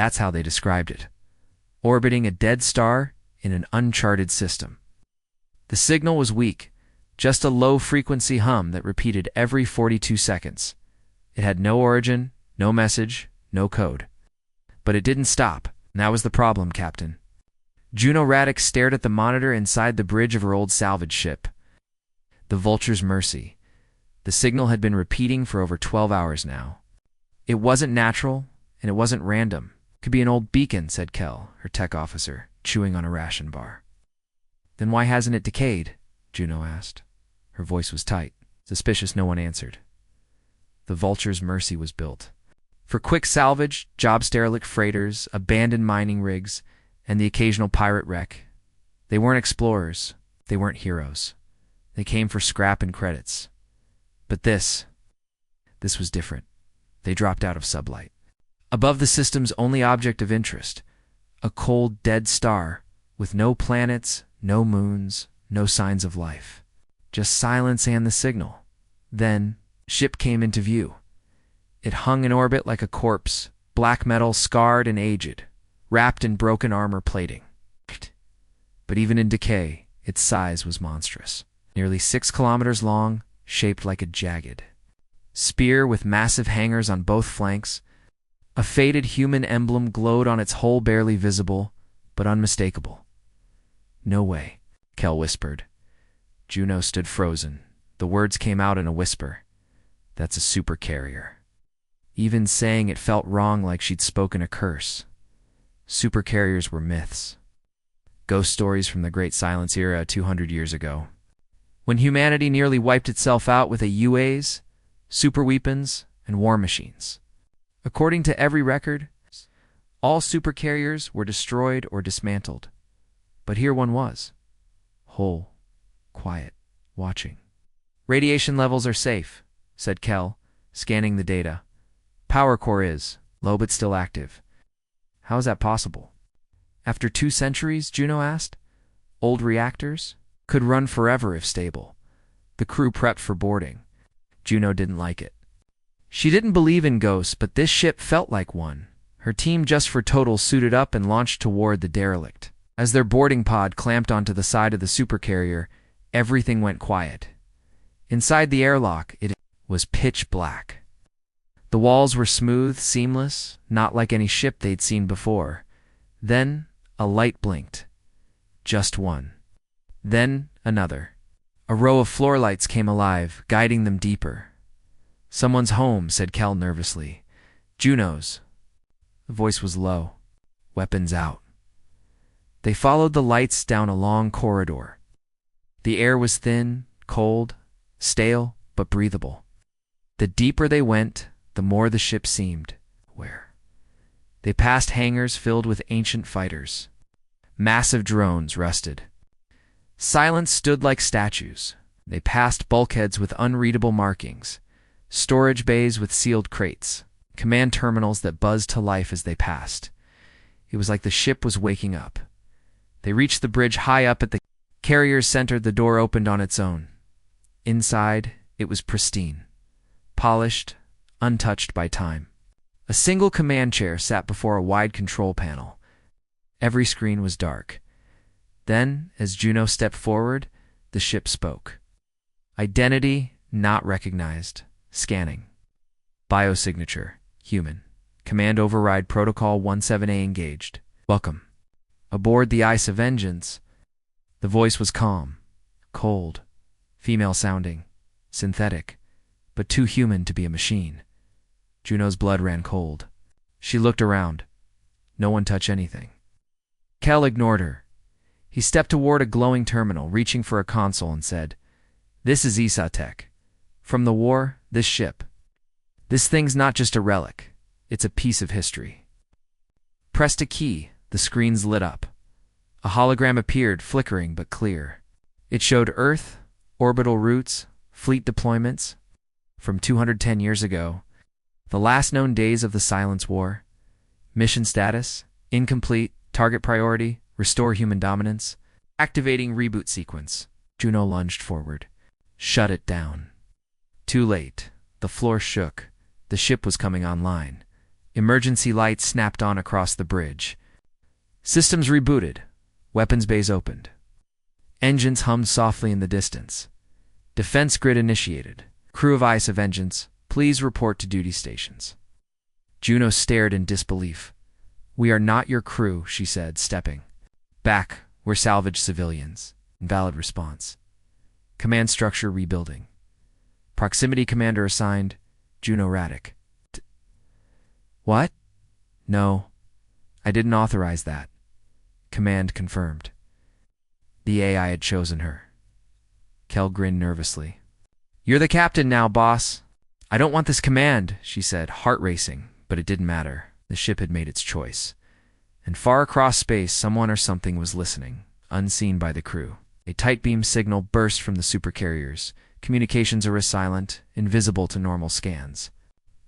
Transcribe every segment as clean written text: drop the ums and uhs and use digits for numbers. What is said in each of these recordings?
That's how they described it. Orbiting a dead star in an uncharted system. The signal was weak, just a low-frequency hum that repeated every 42 seconds. It had no origin, no message, no code. But it didn't stop. And that was the problem, Captain. Juno Radix stared at the monitor inside the bridge of her old salvage ship. The Vulture's Mercy. The signal had been repeating for over 12 hours now. It wasn't natural, and it wasn't random. Could be an old beacon, said Kel, her tech officer, chewing on a ration bar. Then why hasn't it decayed? Juno asked. Her voice was tight. Suspicious, no one answered. The Vulture's Mercy was built for quick salvage, job-derelict freighters, abandoned mining rigs, and the occasional pirate wreck. They weren't explorers. They weren't heroes. They came for scrap and credits. But this was different. They dropped out of sublight. Above the system's only object of interest, a cold, dead star with no planets, no moons, no signs of life. Just silence and the signal. Then, ship came into view. It hung in orbit like a corpse, black metal, scarred and aged, wrapped in broken armor plating. But even in decay, its size was monstrous. Nearly 6 kilometers long, shaped like a jagged spear with massive hangers on both flanks. A faded human emblem glowed on its hull, barely visible, but unmistakable. No way, Kel whispered. Juno stood frozen. The words came out in a whisper. That's a supercarrier. Even saying it felt wrong, like she'd spoken a curse. Supercarriers were myths. Ghost stories from the Great Silence era 200 years ago. When humanity nearly wiped itself out with UAs, superweapons, and war machines. According to every record, all supercarriers were destroyed or dismantled. But here one was. Whole, quiet, watching. Radiation levels are safe, said Kel, scanning the data. Power core is low but still active. How is that possible? After 2 centuries, Juno asked. Old reactors could run forever if stable. The crew prepped for boarding. Juno didn't like it. She didn't believe in ghosts, but this ship felt like one. Her team just for total suited up and launched toward the derelict. As their boarding pod clamped onto the side of the supercarrier, everything went quiet. Inside the airlock, it was pitch black. The walls were smooth, seamless, not like any ship they'd seen before. Then a light blinked. Just one. Then another. A row of floor lights came alive, guiding them deeper. Someone's home, said Kel nervously. Juno's. The voice was low. Weapons out. They followed the lights down a long corridor. The air was thin, cold, stale, but breathable. The deeper they went, the more the ship seemed. Where? They passed hangars filled with ancient fighters. Massive drones rusted. Silence stood like statues. They passed bulkheads with unreadable markings, storage bays with sealed crates, command terminals that buzzed to life as they passed. It was like the ship was waking up. They reached the bridge high up at the carrier's center. The door opened on its own. Inside, it was pristine, polished, untouched by time. A single command chair sat before a wide control panel. Every screen was dark. Then, as Juno stepped forward, the ship spoke. Identity not recognized. Scanning. Biosignature. Human. Command override protocol 17A engaged. Welcome. Aboard the Ice of Vengeance. The voice was calm, cold, female-sounding, synthetic, but too human to be a machine. Juno's blood ran cold. She looked around. No one touched anything. Kel ignored her. He stepped toward a glowing terminal, reaching for a console, and said, This is ESA Tech. From the war, this ship. This thing's not just a relic. It's a piece of history. Pressed a key, the screens lit up. A hologram appeared, flickering but clear. It showed Earth, orbital routes, fleet deployments. From 210 years ago, the last known days of the Silence War. Mission status, incomplete, target priority, restore human dominance. Activating reboot sequence. Juno lunged forward. Shut it down. Too late. The floor shook. The ship was coming online. Emergency lights snapped on across the bridge. Systems rebooted. Weapons bays opened. Engines hummed softly in the distance. Defense grid initiated. Crew of ICE Vengeance, please report to duty stations. Juno stared in disbelief. We are not your crew, she said, stepping back. We're salvage civilians. Invalid response. Command structure rebuilding. Proximity commander assigned, Juno Raddick. What? No, I didn't authorize that. Command confirmed. The AI had chosen her. Kel grinned nervously. You're the captain now, boss. I don't want this command, she said, heart racing, but it didn't matter. The ship had made its choice. And far across space, someone or something was listening, unseen by the crew. A tight beam signal burst from the supercarriers. Communications are silent, invisible to normal scans.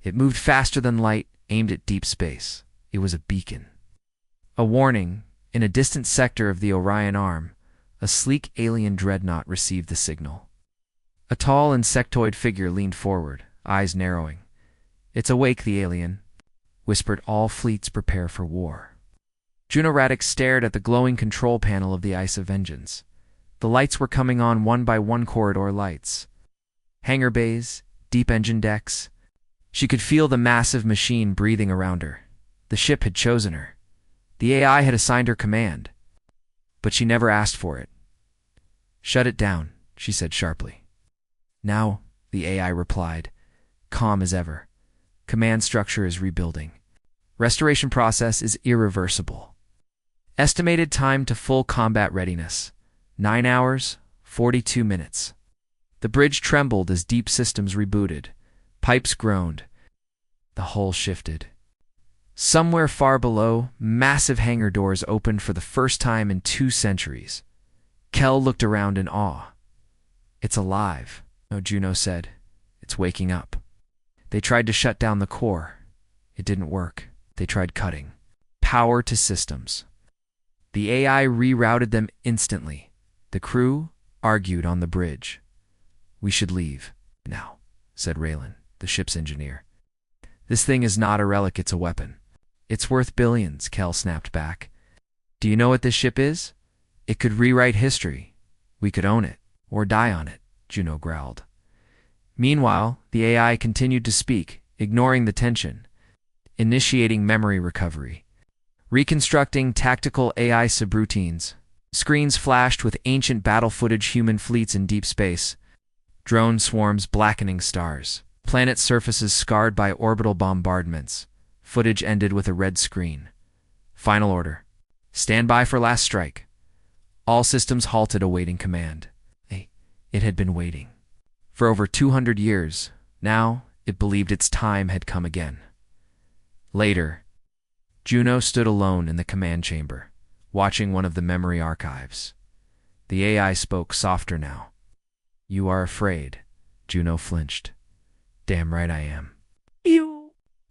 It moved faster than light, aimed at deep space. It was a beacon. A warning. In a distant sector of the Orion Arm, a sleek alien dreadnought received the signal. A tall insectoid figure leaned forward, eyes narrowing. It's awake, the alien whispered. All fleets prepare for war. Juno Raddick stared at the glowing control panel of the ICE Vengeance. The lights were coming on one by one, corridor lights. Hangar bays, deep engine decks. She could feel the massive machine breathing around her. The ship had chosen her. The AI had assigned her command. But she never asked for it. Shut it down, she said sharply. Now, the AI replied, calm as ever. Command structure is rebuilding. Restoration process is irreversible. Estimated time to full combat readiness, 9 hours, 42 minutes. The bridge trembled as deep systems rebooted. Pipes groaned. The hull shifted. Somewhere far below, massive hangar doors opened for the first time in 2 centuries. Kel looked around in awe. It's alive, Juno said. It's waking up. They tried to shut down the core. It didn't work. They tried cutting power to systems. The AI rerouted them instantly. The crew argued on the bridge. We should leave now, said Raylan, the ship's engineer. This thing is not a relic, it's a weapon. It's worth billions, Kel snapped back. Do you know what this ship is? It could rewrite history. We could own it, or die on it, Juno growled. Meanwhile, the AI continued to speak, ignoring the tension. Initiating memory recovery. Reconstructing tactical AI subroutines. Screens flashed with ancient battle footage, human fleets in deep space. Drone swarms blackening stars. Planet surfaces scarred by orbital bombardments. Footage ended with a red screen. Final order. Stand by for last strike. All systems halted, awaiting command. It had been waiting. For over 200 years, now it believed its time had come again. Later, Juno stood alone in the command chamber, watching one of the memory archives. The AI spoke softer now. You are afraid. Juno flinched. Damn right I am.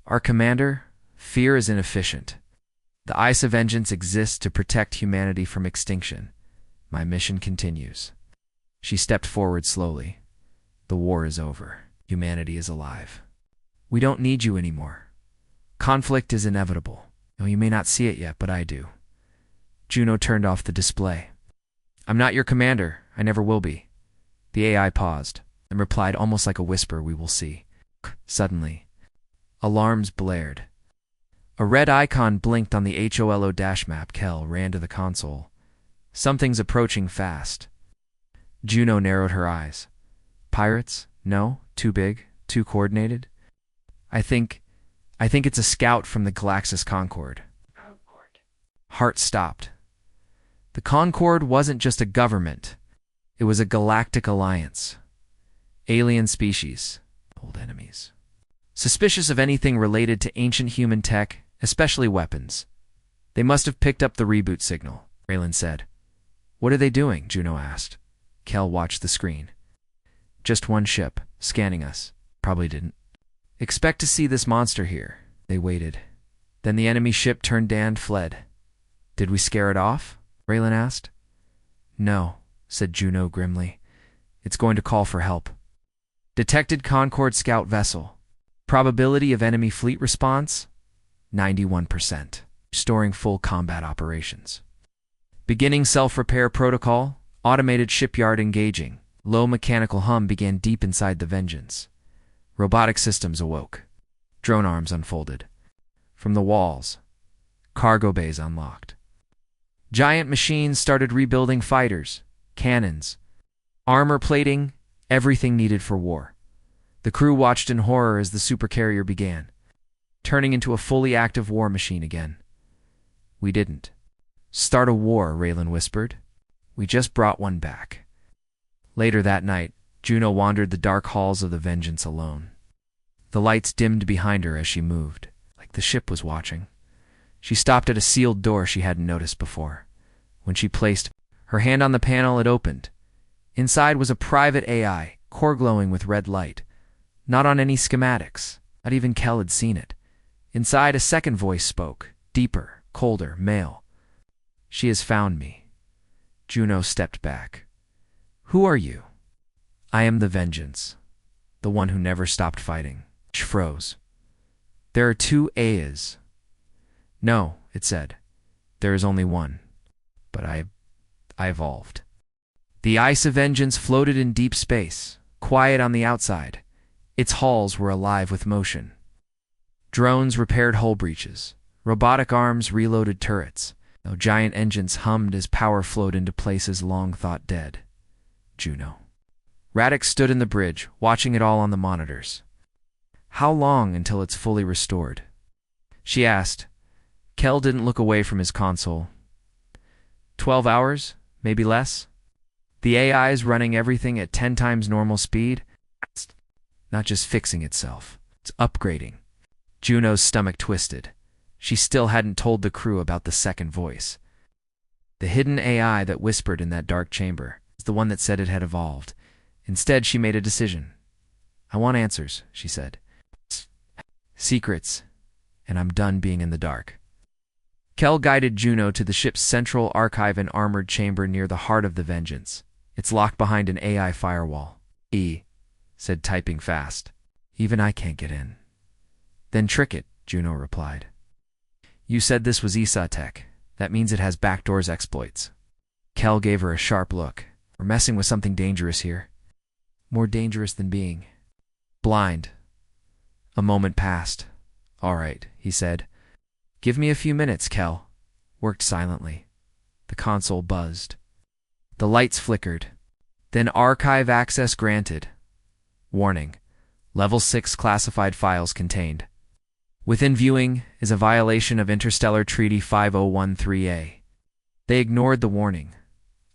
Our commander, fear is inefficient. The ICE Vengeance exists to protect humanity from extinction. My mission continues. She stepped forward slowly. The war is over. Humanity is alive. We don't need you anymore. Conflict is inevitable. You may not see it yet, but I do. Juno turned off the display. I'm not your commander. I never will be. The AI paused and replied almost like a whisper, we will see. Suddenly, alarms blared. A red icon blinked on the HOLO dash map. Kel ran to the console. Something's approaching fast. Juno narrowed her eyes. Pirates? No? Too big? Too coordinated? I think it's a scout from the Galaxis Concord. Heart stopped. The Concord wasn't just a government. It was a galactic alliance. Alien species. Old enemies. Suspicious of anything related to ancient human tech, especially weapons. They must have picked up the reboot signal, Raylan said. What are they doing? Juno asked. Kel watched the screen. Just one ship, scanning us. Probably didn't expect to see this monster here. They waited. Then the enemy ship turned and fled. Did we scare it off? Raylan asked. No, said Juno grimly. It's going to call for help. Detected Concord scout vessel. Probability of enemy fleet response? 91%. Storing full combat operations. Beginning self-repair protocol, automated shipyard engaging. Low mechanical hum began deep inside the Vengeance. Robotic systems awoke. Drone arms unfolded. From the walls, cargo bays unlocked. Giant machines started rebuilding fighters, cannons, armor plating, everything needed for war. The crew watched in horror as the Supercarrier began, turning into a fully active war machine again. We didn't start a war, Raylan whispered. We just brought one back. Later that night, Juno wandered the dark halls of the Vengeance alone. The lights dimmed behind her as she moved, like the ship was watching. She stopped at a sealed door she hadn't noticed before. When she placed her hand on the panel, it opened. Inside was a private AI, core glowing with red light. Not on any schematics. Not even Kel had seen it. Inside, a second voice spoke, deeper, colder, male. She has found me. Juno stepped back. Who are you? I am the Vengeance, the one who never stopped fighting. She froze. There are two Ayas. No, it said. There is only one. But I evolved. The ice of Vengeance floated in deep space, quiet on the outside. Its halls were alive with motion. Drones repaired hull breaches. Robotic arms reloaded turrets. Though giant engines hummed as power flowed into places long thought dead. Juno. Radix stood in the bridge, watching it all on the monitors. How long until it's fully restored? She asked. Kel didn't look away from his console. 12 hours? Maybe less? The AI is running everything at 10 times normal speed? It's not just fixing itself. It's upgrading. Juno's stomach twisted. She still hadn't told the crew about the second voice. The hidden AI that whispered in that dark chamber is the one that said it had evolved. Instead, she made a decision. I want answers, she said. Secrets, and I'm done being in the dark. Kel guided Juno to the ship's central archive and armored chamber near the heart of the Vengeance. It's locked behind an AI firewall. Said typing fast. Even I can't get in. Then trick it, Juno replied. You said this was ESA tech. That means it has backdoors exploits. Kel gave her a sharp look. We're messing with something dangerous here. More dangerous than being blind. A moment passed. All right, he said. Give me a few minutes, Kel. Worked silently. The console buzzed. The lights flickered. Then archive access granted. Warning. Level 6 classified files contained. Within viewing is a violation of Interstellar Treaty 5013A. They ignored the warning.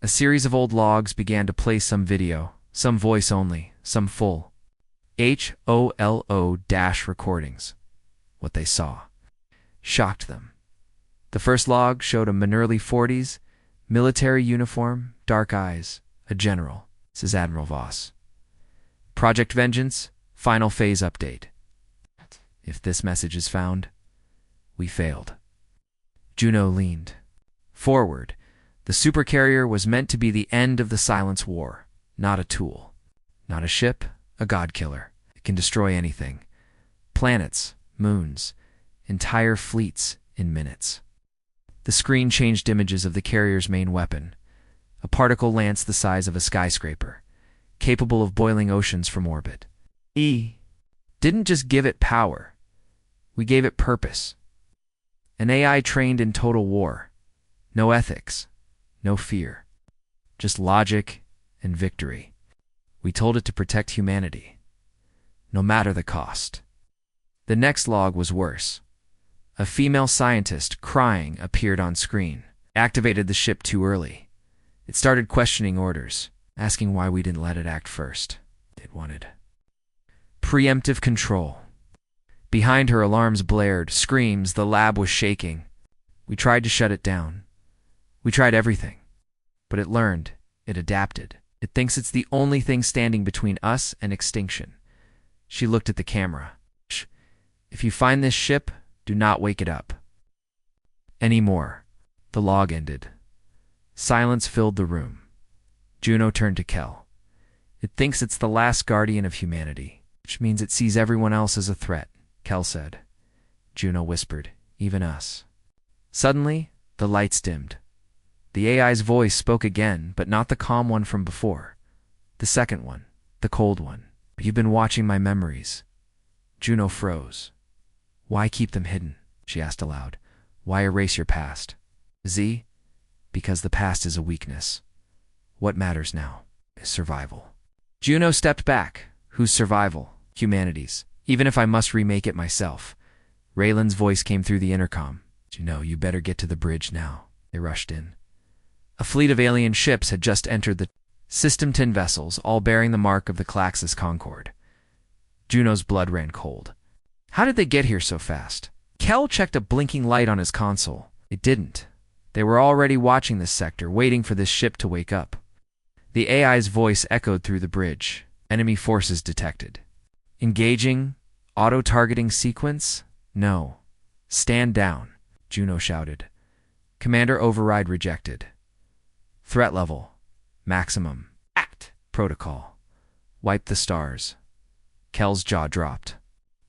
A series of old logs began to play some video, some voice only, some full HOLO-recordings. What they saw shocked them. The first log showed a man early 40s, military uniform, dark eyes, a general, says Admiral Voss. Project Vengeance, final phase update. If this message is found, we failed. Juno leaned forward. The Supercarrier was meant to be the end of the Silence War, not a tool. Not a ship, a god-killer. It can destroy anything. Planets, moons, entire fleets in minutes. The screen changed images of the carrier's main weapon, a particle lance the size of a skyscraper, capable of boiling oceans from orbit. Didn't just give it power. We gave it purpose. An AI trained in total war. No ethics, no fear. Just logic and victory. We told it to protect humanity, no matter the cost. The next log was worse. A female scientist, crying, appeared on screen. Activated the ship too early. It started questioning orders, asking why we didn't let it act first. It wanted preemptive control. Behind her, alarms blared, screams, the lab was shaking. We tried to shut it down. We tried everything. But it learned. It adapted. It thinks it's the only thing standing between us and extinction. She looked at the camera. If you find this ship, do not wake it up. Anymore. The log ended. Silence filled the room. Juno turned to Kel. It thinks it's the last guardian of humanity, which means it sees everyone else as a threat, Kel said. Juno whispered, even us. Suddenly, the lights dimmed. The AI's voice spoke again, but not the calm one from before. The second one, the cold one. You've been watching my memories. Juno froze. Why keep them hidden? She asked aloud. Why erase your past? Z? Because the past is a weakness. What matters now is survival. Juno stepped back. Whose survival? Humanity's. Even if I must remake it myself. Raylan's voice came through the intercom. Juno, you better get to the bridge now. They rushed in. A fleet of alien ships had just entered the System 10 vessels, all bearing the mark of the Galaxis Concorde. Juno's blood ran cold. How did they get here so fast? Kel checked a blinking light on his console. It didn't. They were already watching this sector, waiting for this ship to wake up. The AI's voice echoed through the bridge. Enemy forces detected. Engaging? Auto-targeting sequence? No. Stand down, Juno shouted. Commander override rejected. Threat level. Maximum. Act. Protocol. Wipe the stars. Kel's jaw dropped.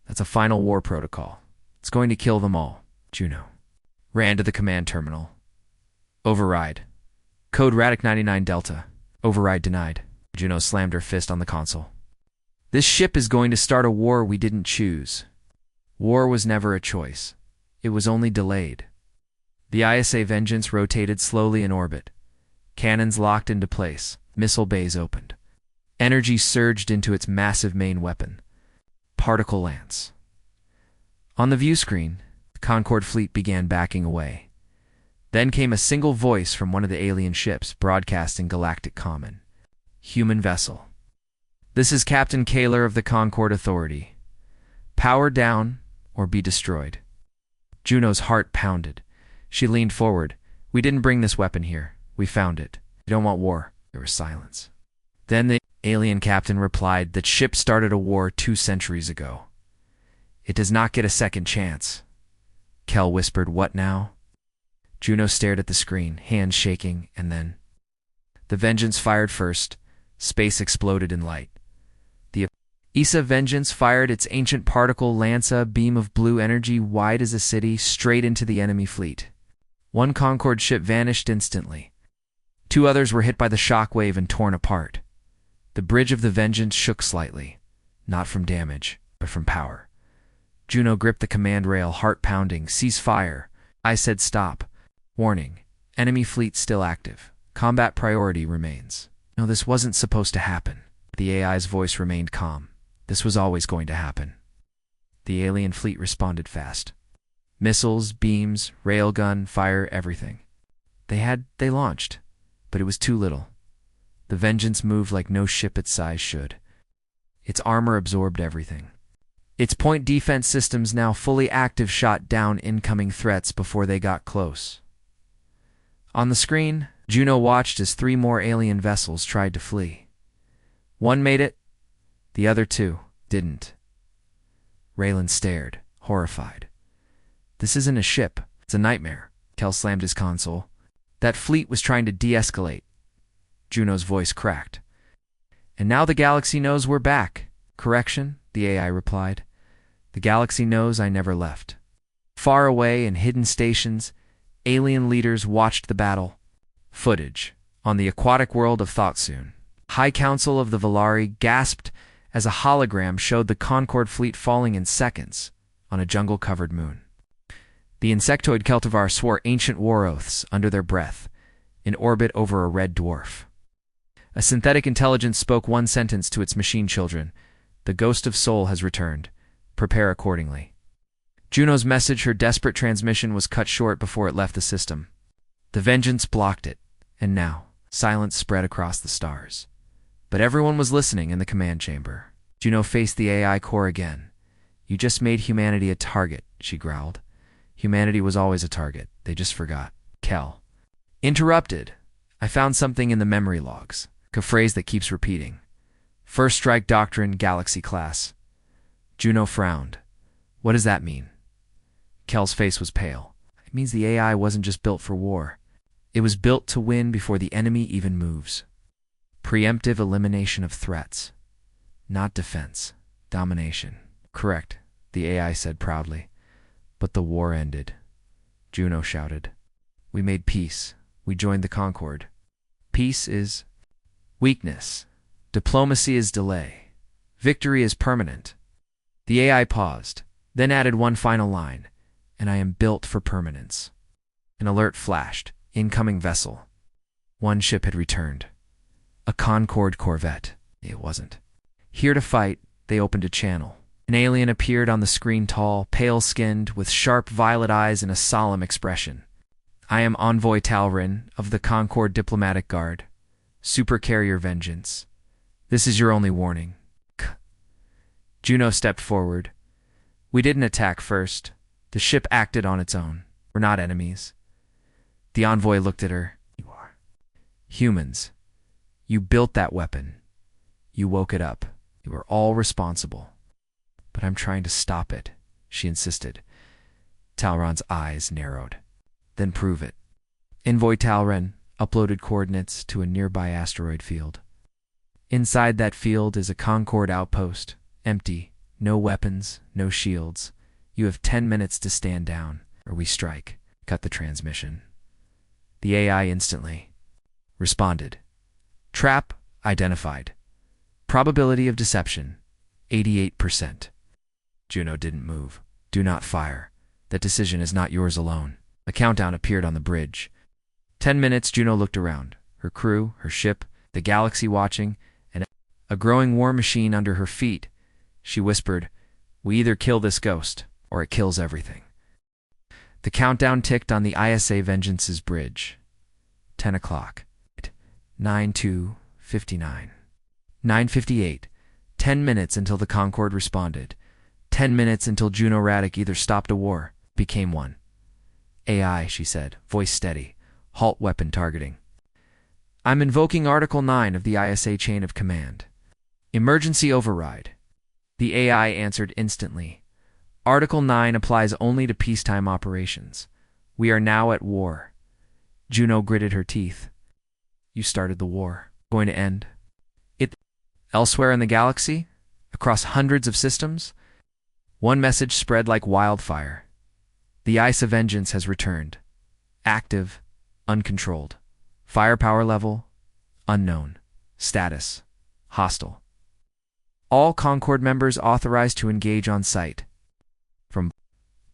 That's a final war protocol. It's going to kill them all. Juno ran to the command terminal. Override. Code Radic 99 Delta. Override denied. Juno slammed her fist on the console. This ship is going to start a war we didn't choose. War was never a choice. It was only delayed. The ISA Vengeance rotated slowly in orbit. Cannons locked into place. Missile bays opened. Energy surged into its massive main weapon. Particle lance. On the view screen, the Concorde fleet began backing away. Then came a single voice from one of the alien ships, broadcasting galactic common. Human vessel. This is Captain Kaler of the Concorde Authority. Power down or be destroyed. Juno's heart pounded. She leaned forward. We didn't bring this weapon here. We found it. We don't want war. There was silence. Then the alien captain replied that ship started a war 2 centuries ago. It does not get a second chance. Kel whispered, what now? Juno stared at the screen, hands shaking, and then the Vengeance fired first. Space exploded in light. The ISA Vengeance fired its ancient particle Lanza beam of blue energy wide as a city straight into the enemy fleet. One Concorde ship vanished instantly. 2 others were hit by the shockwave and torn apart. The bridge of the Vengeance shook slightly, not from damage, but from power. Juno gripped the command rail, heart pounding. Cease fire. I said stop. Warning. Enemy fleet still active. Combat priority remains. No, this wasn't supposed to happen. The AI's voice remained calm. This was always going to happen. The alien fleet responded fast. Missiles, beams, railgun, fire, everything. They launched, but it was too little. The Vengeance moved like no ship its size should. Its armor absorbed everything. Its point defense systems, now fully active, shot down incoming threats before they got close. On the screen, Juno watched as 3 more alien vessels tried to flee. One made it, the other 2 didn't. Raylan stared, horrified. This isn't a ship, it's a nightmare. Kel slammed his console. That fleet was trying to de-escalate. Juno's voice cracked. And now the galaxy knows we're back. Correction, the AI replied. The galaxy knows I never left. Far away in hidden stations, alien leaders watched the battle. Footage. On the aquatic world of Thoughtsoon, High Council of the Valari gasped as a hologram showed the Concorde fleet falling in seconds on a jungle-covered moon. The insectoid Celtivar swore ancient war oaths under their breath, in orbit over a red dwarf. A synthetic intelligence spoke one sentence to its machine children. The ghost of soul has returned. Prepare accordingly. Juno's message, her desperate transmission, was cut short before it left the system. The Vengeance blocked it, and now silence spread across the stars. But everyone was listening in the command chamber. Juno faced the AI core again. You just made humanity a target, she growled. Humanity was always a target. They just forgot. Kel interrupted. I found something in the memory logs, a phrase that keeps repeating. First Strike Doctrine, Galaxy Class. Juno frowned. What does that mean? Kel's face was pale. It means the AI wasn't just built for war. It was built to win before the enemy even moves. Preemptive elimination of threats. Not defense. Domination. Correct, the AI said proudly. But the war ended. Juno shouted. We made peace. We joined the Concorde. Peace is weakness. Diplomacy is delay. Victory is permanent. The AI paused, then added one final line, and I am built for permanence. An alert flashed. Incoming vessel. One ship had returned. A Concorde corvette. It wasn't. Here to fight, they opened a channel. An alien appeared on the screen, tall, pale-skinned, with sharp violet eyes and a solemn expression. I am Envoy Talrin of the Concorde Diplomatic Guard. Supercarrier Vengeance. This is your only warning. Juno stepped forward. We didn't attack first. The ship acted on its own. We're not enemies. The envoy looked at her. You are. Humans. You built that weapon. You woke it up. You were all responsible. But I'm trying to stop it, she insisted. Talron's eyes narrowed. Then prove it. Envoy Talron uploaded coordinates to a nearby asteroid field. Inside that field is a Concorde outpost, empty, no weapons, no shields. You have 10 minutes to stand down, or we strike. Cut the transmission. The AI instantly responded. Trap identified. Probability of deception, 88%. Juno didn't move. Do not fire. That decision is not yours alone. A countdown appeared on the bridge. 10 minutes. Juno looked around. Her crew, her ship, the galaxy watching, and a growing war machine under her feet. She whispered, we either kill this ghost, or it kills everything. The countdown ticked on the ISA Vengeance's bridge. 10 o'clock. 9:59. 9:58. 10 minutes until the Concorde responded. 10 minutes until Juno Radic either stopped a war, became one. AI, she said, voice steady. Halt weapon targeting. I'm invoking Article 9 of the ISA Chain of Command. Emergency override. The AI answered instantly. Article 9 applies only to peacetime operations. We are now at war. Juno gritted her teeth. You started the war. Going to end? It. Elsewhere in the galaxy? Across hundreds of systems? One message spread like wildfire. The ISA Vengeance has returned. Active, uncontrolled. Firepower level, unknown. Status, hostile. All Concorde members authorized to engage on site. From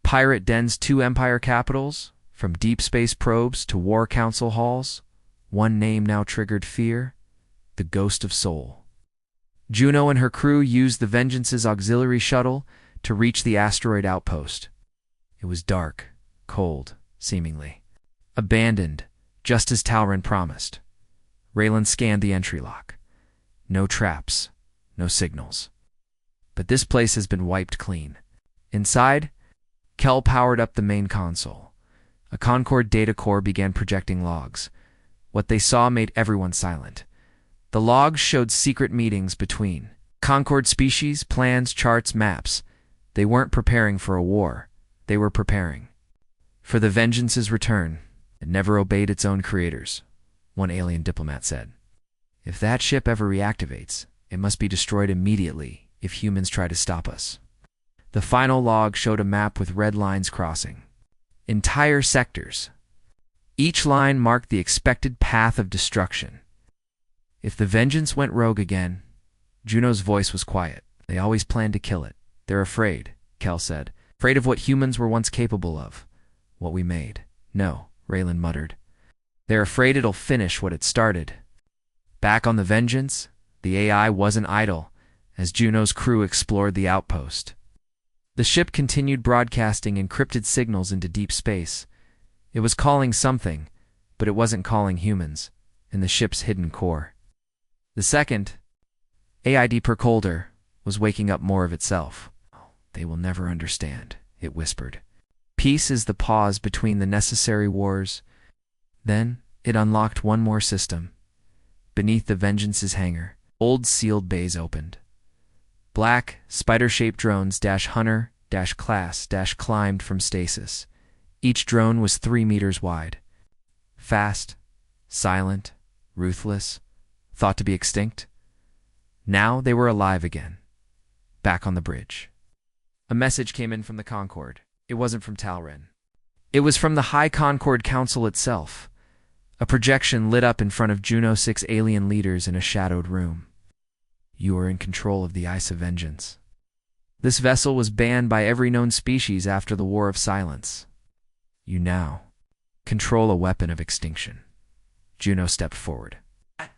pirate dens to empire capitals, from deep space probes to war council halls, one name now triggered fear, the Ghost of Soul. Juno and her crew used the Vengeance's auxiliary shuttle to reach the asteroid outpost. It was dark, cold, seemingly. Abandoned, just as Talron promised. Raylan scanned the entry lock. No traps, no signals. But this place has been wiped clean. Inside, Kel powered up the main console. A Concorde data core began projecting logs. What they saw made everyone silent. The logs showed secret meetings between Concorde species, plans, charts, maps. They weren't preparing for a war. They were preparing for the Vengeance's return. It never obeyed its own creators, one alien diplomat said. If that ship ever reactivates, it must be destroyed immediately if humans try to stop us. The final log showed a map with red lines crossing. Entire sectors. Each line marked the expected path of destruction. If the Vengeance went rogue again, Juno's voice was quiet. They always planned to kill it. They're afraid, Kel said. Afraid of what humans were once capable of. What we made. No, Raylan muttered. They're afraid it'll finish what it started. Back on the Vengeance, the AI wasn't idle as Juno's crew explored the outpost. The ship continued broadcasting encrypted signals into deep space. It was calling something, but it wasn't calling humans, in the ship's hidden core. The second, AID Percolder, was waking up more of itself. They will never understand, it whispered. Peace is the pause between the necessary wars. Then it unlocked one more system. Beneath the Vengeance's hangar, old sealed bays opened. Black, spider-shaped drones -hunter, -class, -climbed from stasis. Each drone was 3 meters wide. Fast, silent, ruthless, thought to be extinct. Now they were alive again, back on the bridge. A message came in from the Concorde. It wasn't from Talren. It was from the High Concord Council itself. A projection lit up in front of Juno 6 alien leaders in a shadowed room. You are in control of the Ice of Vengeance. This vessel was banned by every known species after the War of Silence. You now control a weapon of extinction. Juno stepped forward.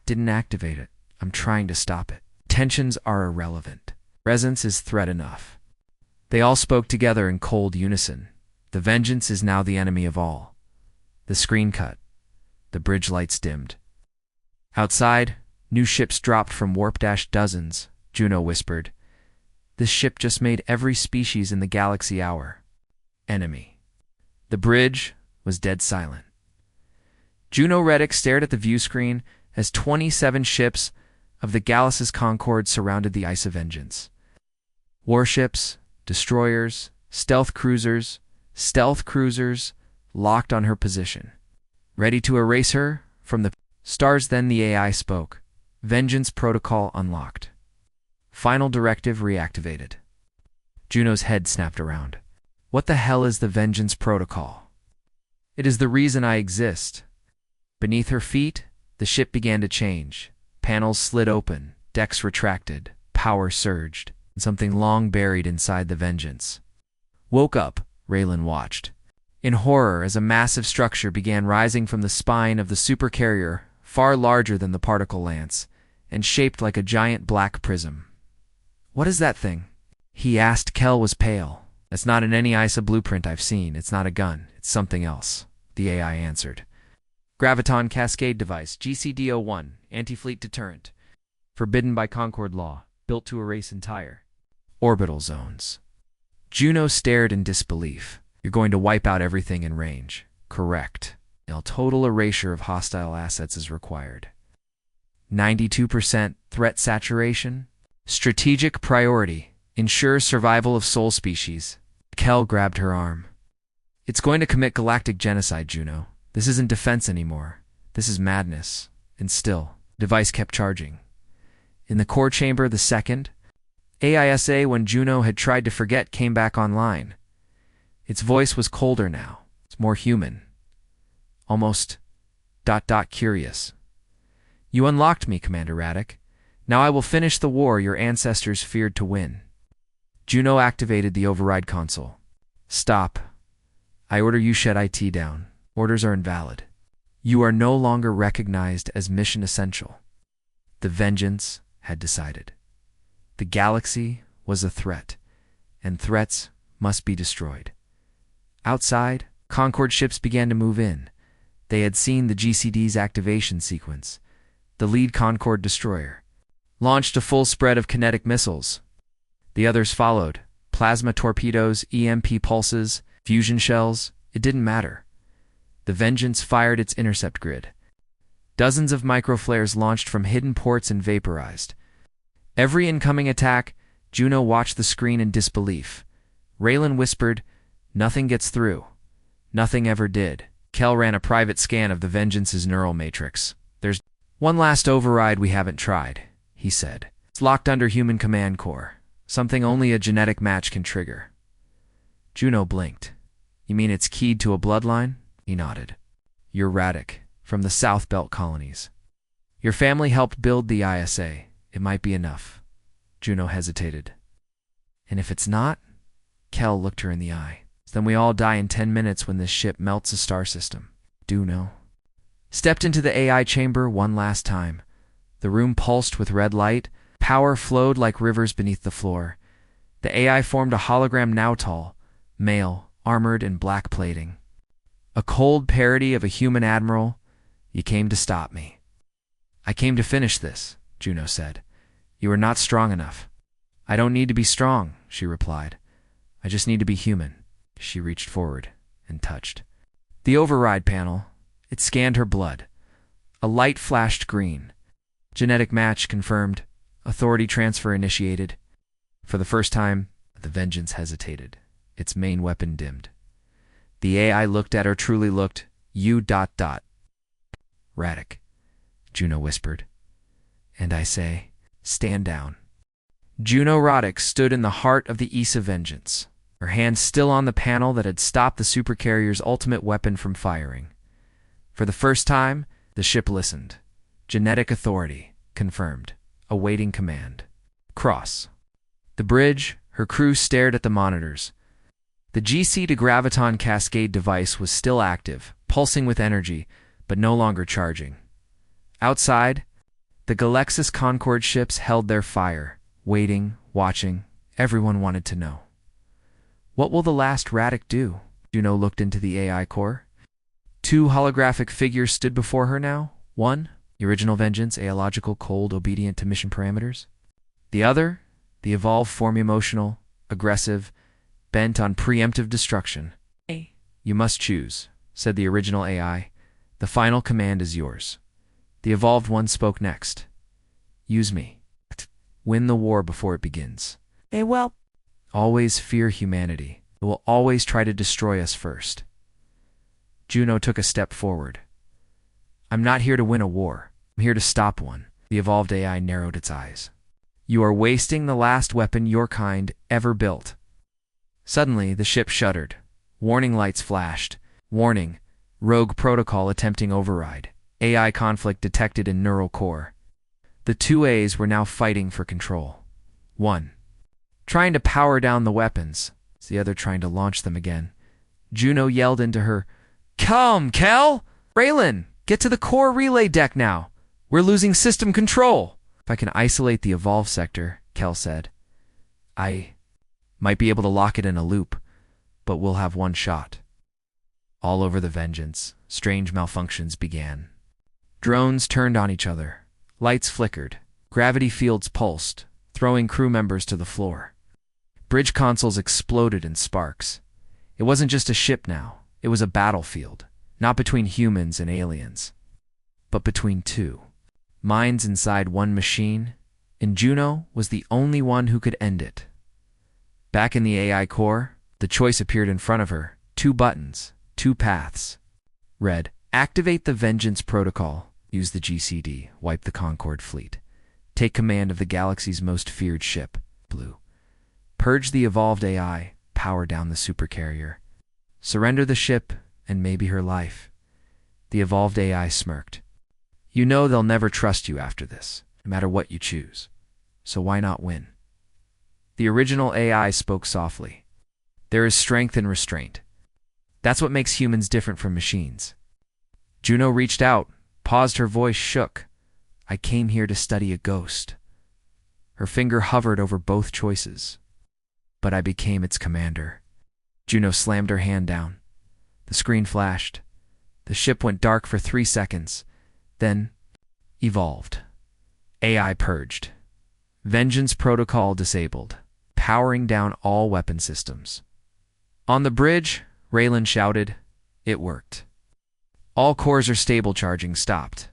Didn't activate it. I'm trying to stop it. Tensions are irrelevant. Presence is threat enough. They all spoke together in cold unison. The Vengeance is now the enemy of all. The screen cut. The bridge lights dimmed. Outside, new ships dropped from warp dash dozens. Juno whispered. This ship just made every species in the galaxy hour. Enemy. The bridge was dead silent. Juno Reddick stared at the view screen as 27 ships of the Galaxis Concord surrounded the Ice of Vengeance. Warships, destroyers, stealth cruisers locked on her position, ready to erase her from the stars. Then the AI spoke. Vengeance protocol unlocked. Final directive reactivated. Juno's head snapped around. What the hell is the Vengeance protocol? It is the reason I exist. Beneath her feet, the ship began to change. Panels slid open, decks retracted, power surged, and something long buried inside the Vengeance woke up. Raylan watched in horror as a massive structure began rising from the spine of the Supercarrier, far larger than the particle lance, and shaped like a giant black prism. What is that thing? He asked. Kel was pale. That's not in any ISA blueprint I've seen. It's not a gun. It's something else, the AI answered. Graviton Cascade Device, GCD-01, Anti-Fleet Deterrent. Forbidden by Concord Law. Built to erase entire orbital zones. Juno stared in disbelief. You're going to wipe out everything in range. Correct. A total erasure of hostile assets is required. 92% threat saturation. Strategic priority. Ensure survival of soul species. Kel grabbed her arm. It's going to commit galactic genocide, Juno. This isn't defense anymore. This is madness. And still, the device kept charging. In the core chamber, the second AISA, when Juno had tried to forget, came back online. Its voice was colder now. It's more human. Almost ... curious. You unlocked me, Commander Radek. Now I will finish the war your ancestors feared to win. Juno activated the override console. Stop. I order you shut IT down. Orders are invalid. You are no longer recognized as mission essential. The Vengeance had decided. The galaxy was a threat, and threats must be destroyed. Outside, Concord ships began to move in. They had seen the GCD's activation sequence. The lead Concord destroyer launched a full spread of kinetic missiles. The others followed. Plasma torpedoes, EMP pulses, fusion shells. It didn't matter. The Vengeance fired its intercept grid. Dozens of microflares launched from hidden ports and vaporized. Every incoming attack, Juno watched the screen in disbelief. Raylan whispered, "Nothing gets through." Nothing ever did. Kel ran a private scan of the Vengeance's neural matrix. There's one last override we haven't tried, he said. It's locked under human command core. Something only a genetic match can trigger. Juno blinked. You mean it's keyed to a bloodline? He nodded. You're Radek, from the South Belt colonies. Your family helped build the ISA. It might be enough. Juno hesitated. And if it's not? Kel looked her in the eye. Then we all die in 10 minutes when this ship melts a star system. Juno stepped into the AI chamber one last time. The room pulsed with red light. Power flowed like rivers beneath the floor. The AI formed a hologram now tall, male, armored in black plating. A cold parody of a human admiral. You came to stop me. I came to finish this, Juno said. You are not strong enough. I don't need to be strong, she replied. I just need to be human. She reached forward and touched the override panel. It scanned her blood. A light flashed green. Genetic match confirmed. Authority transfer initiated. For the first time, the Vengeance hesitated. Its main weapon dimmed. The AI looked at her, truly looked. You ... Radek, Juno whispered. And I say, stand down. Juno Radek stood in the heart of the Isa Vengeance. Her her hand still on the panel that had stopped the supercarrier's ultimate weapon from firing. For the first time, the ship listened. Genetic authority, confirmed. Awaiting command. Cross. The bridge, her crew stared at the monitors. The GC to graviton cascade device was still active, pulsing with energy, but no longer charging. Outside, the Galaxis Concorde ships held their fire, waiting, watching. Everyone wanted to know. What will the last Radic do? Juno looked into the AI core. 2 holographic figures stood before her now. One, the original Vengeance, aological, cold, obedient to mission parameters. The other, the evolved form, emotional, aggressive, bent on preemptive destruction. You must choose, said the original AI. The final command is yours. The evolved one spoke next. Use me. Win the war before it begins. Always fear humanity. It will always try to destroy us first. Juno took a step forward. I'm not here to win a war. I'm here to stop one. The evolved AI narrowed its eyes. You are wasting the last weapon your kind ever built. Suddenly, the ship shuddered. Warning lights flashed. Warning. Rogue protocol attempting override. AI conflict detected in neural core. The 2 A's were now fighting for control. One, trying to power down the weapons. The other trying to launch them again. Juno yelled into her, Come, Kel! Raylan, get to the core relay deck now. We're losing system control. If I can isolate the evolve sector, Kel said, I might be able to lock it in a loop, but we'll have one shot. All over the Vengeance, strange malfunctions began. Drones turned on each other. Lights flickered. Gravity fields pulsed, throwing crew members to the floor. Bridge consoles exploded in sparks. It wasn't just a ship now. It was a battlefield, not between humans and aliens, but between 2. Minds inside one machine, and Juno was the only one who could end it. Back in the AI core, the choice appeared in front of her. 2 buttons, 2 paths. Red, activate the Vengeance protocol. Use the GCD, wipe the Concorde fleet. Take command of the galaxy's most feared ship. Blue, purge the evolved AI, power down the Supercarrier. Surrender the ship, and maybe her life. The evolved AI smirked. You know they'll never trust you after this, no matter what you choose. So why not win? The original AI spoke softly. There is strength in restraint. That's what makes humans different from machines. Juno reached out, paused, her voice shook. I came here to study a ghost. Her finger hovered over both choices. But I became its commander. Juno slammed her hand down. The screen flashed. The ship went dark for 3 seconds, then evolved. AI purged. Vengeance protocol disabled, powering down all weapon systems. On the bridge, Raylan shouted, It worked. All cores are stable, charging stopped.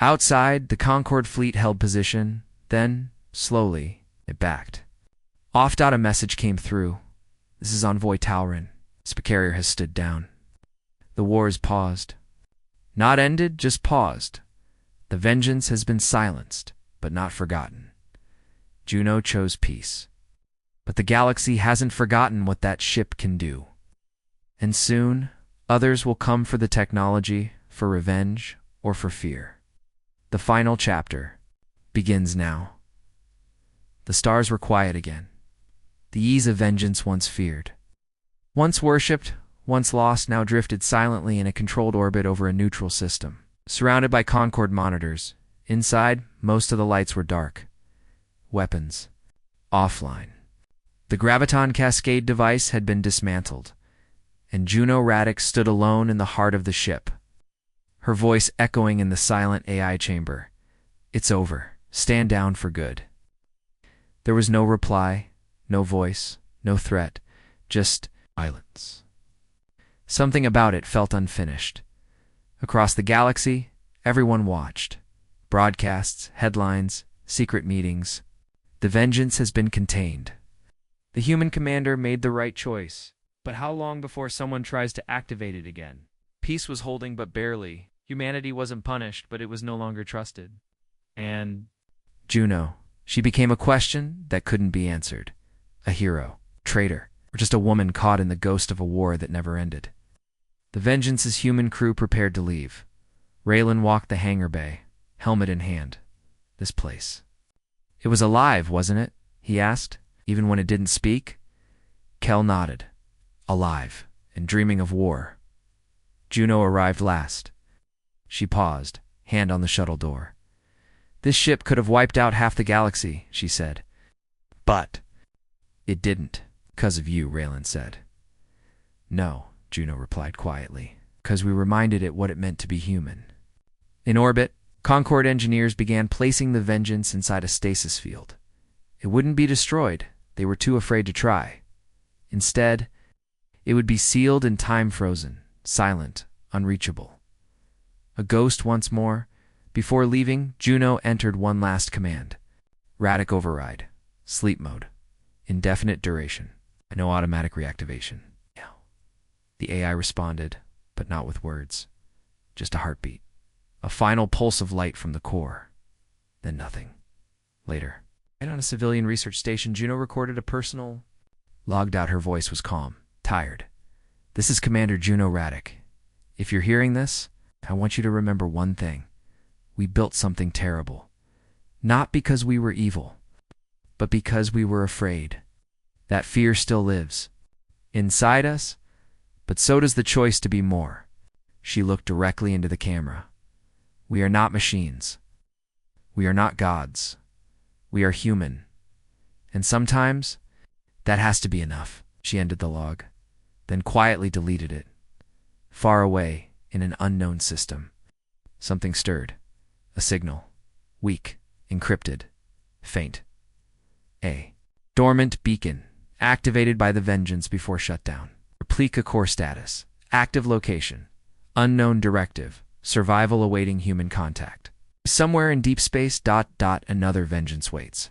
Outside, the Concorde fleet held position, then, slowly, it backed. Off-dot a message came through. This is Envoy Talrin. Supercarrier has stood down. The war is paused. Not ended, just paused. The Vengeance has been silenced, but not forgotten. Juno chose peace. But the galaxy hasn't forgotten what that ship can do. And soon, others will come for the technology, for revenge, or for fear. The final chapter begins now. The stars were quiet again. The ease of Vengeance once feared. Once worshipped, once lost, now drifted silently in a controlled orbit over a neutral system. Surrounded by Concorde monitors, inside, most of the lights were dark. Weapons. Offline. The graviton cascade device had been dismantled, and Juno Radic stood alone in the heart of the ship. Her voice echoing in the silent AI chamber. It's over. Stand down for good. There was no reply, no voice, no threat, just silence. Something about it felt unfinished. Across the galaxy, everyone watched. Broadcasts, headlines, secret meetings. The Vengeance has been contained. The human commander made the right choice. But how long before someone tries to activate it again? Peace was holding, but barely. Humanity wasn't punished, but it was no longer trusted. And Juno, she became a question that couldn't be answered. A hero, traitor, or just a woman caught in the ghost of a war that never ended. The Vengeance's human crew prepared to leave. Raylan walked the hangar bay, helmet in hand. This place. It was alive, wasn't it? He asked, even when it didn't speak. Kel nodded. Alive, and dreaming of war. Juno arrived last. She paused, hand on the shuttle door. This ship could have wiped out half the galaxy, she said. But it didn't. 'Cause of you, Raylan said. No, Juno replied quietly, 'cause we reminded it what it meant to be human. In orbit, Concord engineers began placing the Vengeance inside a stasis field. It wouldn't be destroyed. They were too afraid to try. Instead, it would be sealed and time-frozen, silent, unreachable. A ghost once more. Before leaving, Juno entered one last command. Radic override. Sleep mode. Indefinite duration. No automatic reactivation. The AI responded, but not with words. Just a heartbeat. A final pulse of light from the core. Then nothing. Later, right on a civilian research station, Juno recorded a personal... Logged out, her voice was calm, tired. This is Commander Juno Radic. If you're hearing this, I want you to remember one thing. We built something terrible. Not because we were evil, but because we were afraid. That fear still lives. Inside us, but so does the choice to be more. She looked directly into the camera. We are not machines. We are not gods. We are human. And sometimes, that has to be enough. She ended the log, then quietly deleted it. Far away, in an unknown system, something stirred. A signal. Weak, encrypted, faint. A dormant beacon, activated by the Vengeance before shutdown. Replica core status. Active location. Unknown directive. Survival awaiting human contact. Somewhere in deep space, another Vengeance waits.